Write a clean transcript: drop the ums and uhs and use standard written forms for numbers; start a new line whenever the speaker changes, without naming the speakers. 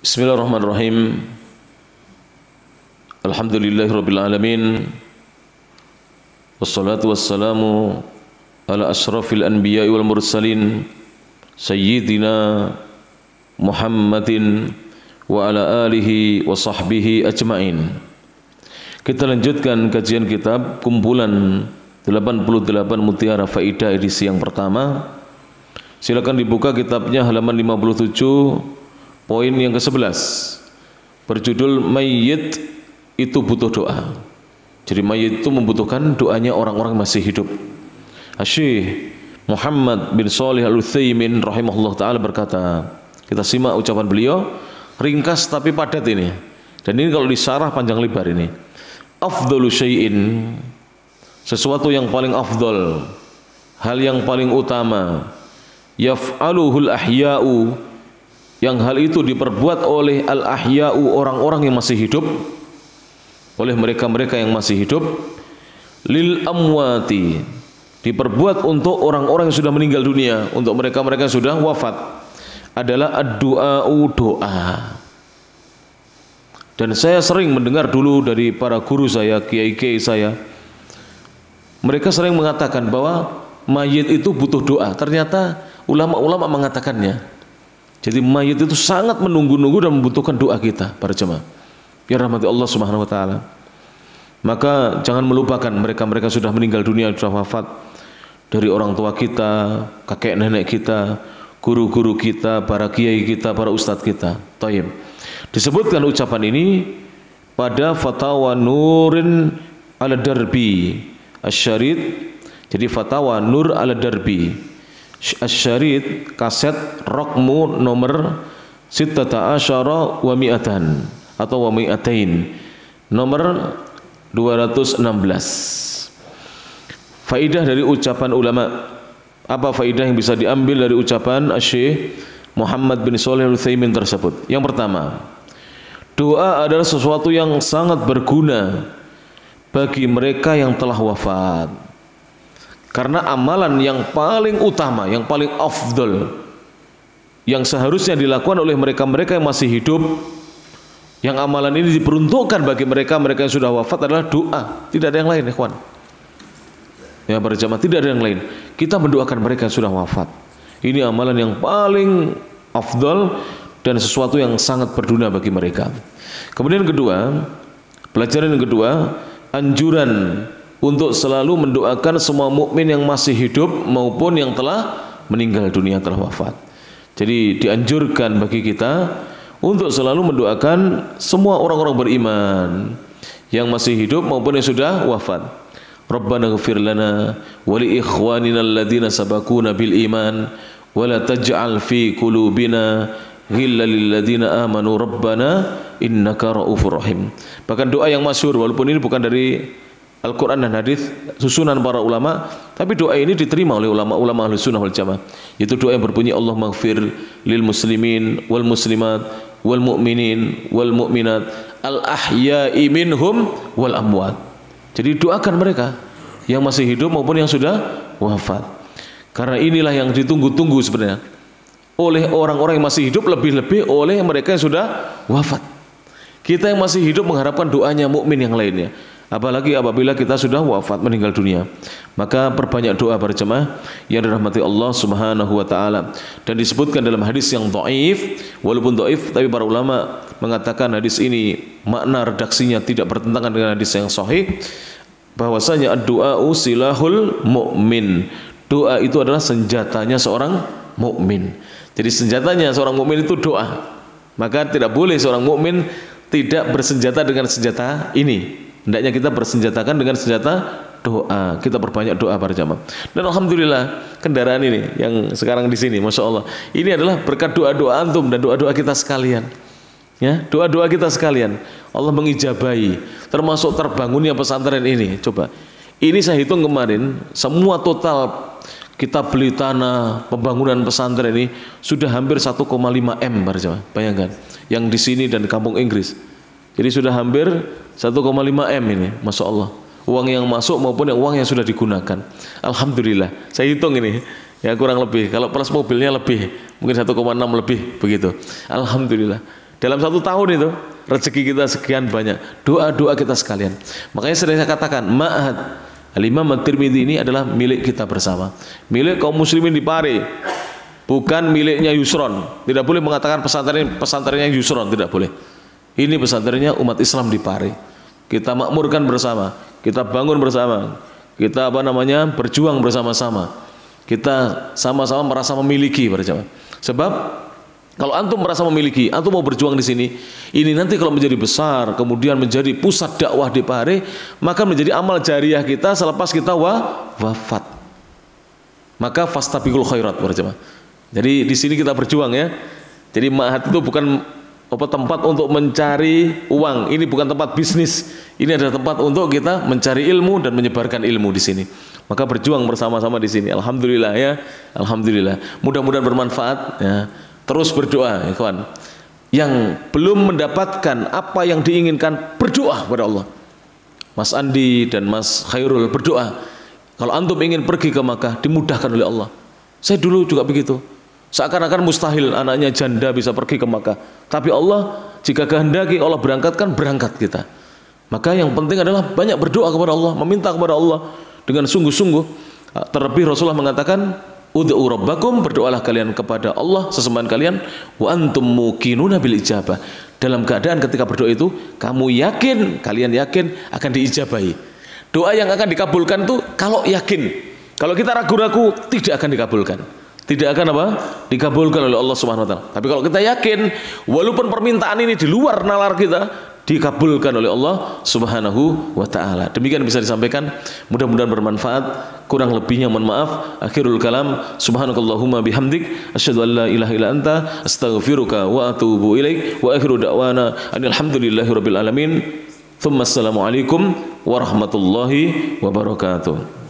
Bismillahirrahmanirrahim. Alhamdulillahirabbil alamin. Wassalatu wassalamu ala asyrafil anbiya'i wal mursalin sayyidina Muhammadin wa ala alihi wa sahbihi ajmain. Kita lanjutkan kajian kitab kumpulan 88 Mutiara Faidah edisi yang pertama. Silakan dibuka kitabnya halaman 57, poin yang ke-11, berjudul Mayyit itu butuh doa. Jadi mayit itu membutuhkan doanya orang-orang masih hidup. Syekh Muhammad bin Shalih Al-Utsaimin rahimahullah ta'ala berkata, kita simak ucapan beliau, ringkas tapi padat ini. Dan ini kalau disarah panjang lebar ini. Afdalu syai'in, sesuatu yang paling afdal, hal yang paling utama, yaf'aluhul ahya'u, yang hal itu diperbuat oleh al-ahya'u, orang-orang yang masih hidup, oleh mereka-mereka yang masih hidup, lil amwati, diperbuat untuk orang-orang yang sudah meninggal dunia, untuk mereka-mereka yang sudah wafat, adalah ad-du'a'u, doa. Dan saya sering mendengar dulu dari para guru saya, kiai-kiai saya, mereka sering mengatakan bahwa mayit itu butuh doa. Ternyata ulama-ulama mengatakannya. Jadi mayit itu sangat menunggu-nunggu dan membutuhkan doa kita, para jemaah. Ya rahmati Allah Subhanahu wa taala. Maka jangan melupakan mereka-mereka sudah meninggal dunia, sudah wafat, dari orang tua kita, kakek nenek kita, guru-guru kita, para kiai kita, para ustadz kita. Thayyib. Disebutkan ucapan ini pada Fatawa Nurin Al-Darbi Asy-Syarid. Jadi Fatawa Nur Al-Darbi Asy-Syarid, kaset rokmu nomor 16 wa mi'atan atau wa mi'atain, nomor 216. Faidah dari ucapan ulama. Apa faidah yang bisa diambil dari ucapan Syekh Muhammad bin Shalih Al-Utsaimin tersebut? Yang pertama, doa adalah sesuatu yang sangat berguna bagi mereka yang telah wafat. Karena amalan yang paling utama, yang paling afdal, yang seharusnya dilakukan oleh mereka-mereka yang masih hidup, yang amalan ini diperuntukkan bagi mereka-mereka yang sudah wafat, adalah doa. Tidak ada yang lain, ikhwan. Ya, para jamaah, tidak ada yang lain. Kita mendoakan mereka yang sudah wafat. Ini amalan yang paling afdal dan sesuatu yang sangat berguna bagi mereka. Kemudian kedua, pelajaran yang kedua, anjuran untuk selalu mendoakan semua mukmin yang masih hidup maupun yang telah meninggal dunia, telah wafat. Jadi dianjurkan bagi kita untuk selalu mendoakan semua orang-orang beriman yang masih hidup maupun yang sudah wafat. Rabbana ighfir lana wa li ikhwanina alladhina sabaquna bil iman wa la taj'al fi qulubina ghillan lil ladzina amanu rabbana innaka raufur rahim. Bahkan doa yang masyhur, walaupun ini bukan dari Al-Quran dan hadis, susunan para ulama, tapi doa ini diterima oleh ulama-ulama Ahlus Sunnah wal Jamaah. Itu doa yang berbunyi Allahumma ighfir lil muslimin wal muslimat wal mu'minin wal mu'minat al ahya'i minhum wal amwat. Jadi doakan mereka yang masih hidup maupun yang sudah wafat. Karena inilah yang ditunggu-tunggu sebenarnya oleh orang-orang yang masih hidup, lebih-lebih oleh mereka yang sudah wafat. Kita yang masih hidup mengharapkan doanya mukmin yang lainnya. Apalagi apabila kita sudah wafat, meninggal dunia. Maka perbanyak doa berjemaah yang dirahmati Allah Subhanahu wa taala. Dan disebutkan dalam hadis yang dhaif, walaupun dhaif tapi para ulama mengatakan hadis ini makna redaksinya tidak bertentangan dengan hadis yang sahih, bahwasanya ad-du'a'u silahul mu'min. Doa itu adalah senjatanya seorang mukmin. Jadi senjatanya seorang mukmin itu doa. Maka tidak boleh seorang mukmin tidak bersenjata dengan senjata ini. Hendaknya kita bersenjatakan dengan senjata doa. Kita perbanyak doa para jamaah. Dan alhamdulillah kendaraan ini yang sekarang di sini, masya Allah, ini adalah berkat doa-doa antum dan doa-doa kita sekalian. Ya, doa-doa kita sekalian. Allah mengijabahi, termasuk terbangunnya pesantren ini. Coba, ini saya hitung kemarin, semua total kita beli tanah, pembangunan pesantren ini sudah hampir 1,5 M para jamaah. Bayangkan, yang di sini dan di kampung Inggris. Jadi sudah hampir 1,5 M ini, masya Allah. Uang yang masuk maupun uang yang sudah digunakan. Alhamdulillah. Saya hitung ini. Ya kurang lebih, kalau plus mobilnya lebih, mungkin 1,6 lebih begitu. Alhamdulillah. Dalam 1 tahun itu rezeki kita sekian banyak. Doa-doa kita sekalian. Makanya sering saya katakan, ma'had Al-Imam At-Tirmidzi ini adalah milik kita bersama. Milik kaum muslimin di Pare. Bukan miliknya Yusron. Tidak boleh mengatakan pesantrennya Yusron, tidak boleh. Ini pesantrennya umat Islam di Pare. Kita makmurkan bersama, kita bangun bersama, kita berjuang bersama-sama. Kita sama-sama merasa memiliki bersama. Sebab kalau antum merasa memiliki, antum mau berjuang di sini, ini nanti kalau menjadi besar, kemudian menjadi pusat dakwah di Pare, maka menjadi amal jariah kita selepas kita wafat. Maka fastabiqul khairat berjamaah. Jadi di sini kita berjuang ya. Jadi ma'had itu bukan tempat untuk mencari uang. Ini bukan tempat bisnis. Ini adalah tempat untuk kita mencari ilmu dan menyebarkan ilmu di sini. Maka berjuang bersama-sama di sini. Alhamdulillah ya. Alhamdulillah. Mudah-mudahan bermanfaat ya. Terus berdoa ya kawan. Yang belum mendapatkan apa yang diinginkan, berdoa kepada Allah. Mas Andi dan Mas Khairul berdoa. Kalau antum ingin pergi ke Makkah, dimudahkan oleh Allah. Saya dulu juga begitu. Seakan-akan mustahil anaknya janda bisa pergi ke Makkah. Tapi Allah jika kehendaki Allah berangkatkan, berangkat kita. Maka yang penting adalah banyak berdoa kepada Allah, meminta kepada Allah dengan sungguh-sungguh. Terlebih Rasulullah mengatakan, ud'u rabbakum, berdoalah kalian kepada Allah sesembahan kalian, wa antum muqinuna bil ijabah. Dalam keadaan ketika berdoa itu kamu yakin, kalian yakin akan diijabahi. Doa yang akan dikabulkan itu kalau yakin. Kalau kita ragu-ragu tidak akan dikabulkan. Tidak akan dikabulkan oleh Allah Subhanahu wa taala. Tapi kalau kita yakin, walaupun permintaan ini di luar nalar kita, dikabulkan oleh Allah Subhanahu wa taala. Demikian bisa disampaikan, mudah-mudahan bermanfaat. Kurang lebihnya mohon maaf. Akhirul kalam, subhanakallahumma bihamdik, asyhadu an la ilaha illa anta, astaghfiruka wa atubu ilaik. Wa akhiru da'wana anil hamdulillahirabbil alamin. Tsumma assalamu alaikum warahmatullahi wabarakatuh.